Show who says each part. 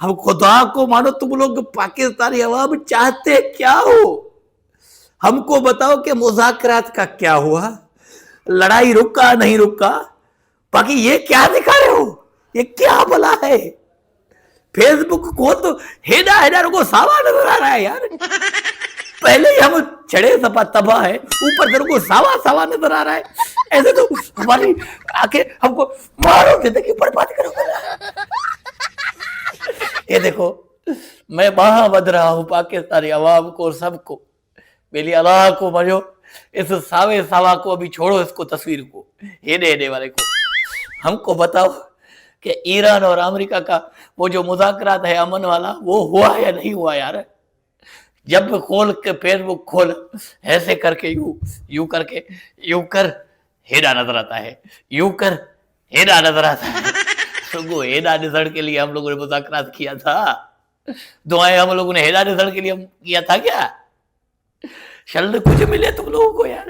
Speaker 1: ہم خدا کو مانو، تم لوگ پاکستانی عوام چاہتے کیا ہو؟ ہم کو بتاؤ کہ مذاکرات کا کیا ہوا، لڑائی رکا نہیں رکا، باقی یہ کیا دکھا رہے ہو؟ یہ کیا بلا ہے؟ فیس بک کو تو ہیڈا کو ساوا نظر آ رہا ہے یار. پہلے ہی ہم چھڑے سپا تباہ ہے، اوپر سے کو ساوا نظر آ رہا ہے. ایسے تو ہماری آنکھیں ہم کو مارو زندگی برباد کرو. یہ دیکھو میں وہاں بد رہا ہوں پاکستانی عوام کو اور سب کو، میری اللہ کو مجھو، اس ساوے ساوا کو ابھی چھوڑو، اس کو تصویر کو، ہیڈے والے کو. ہم کو بتاؤ کہ ایران اور امریکہ کا وہ جو مذاکرات ہے امن والا، وہ ہوا یا نہیں ہوا یار؟ جب کھول کے فیس بک کھول، ایسے کر کے یوں کر کے یوں کر ہیڈا نظر آتا ہے، یوں کر ہیڈا نظر آتا ہے. وہ ہیڈا نظر کے لیے ہم لوگوں نے مذاکرات کیا تھا؟ دعائیں ہم لوگوں نے ہیڈا نظر کے لیے کیا تھا کیا؟ شلد کچھ ملے تم لوگوں کو یار.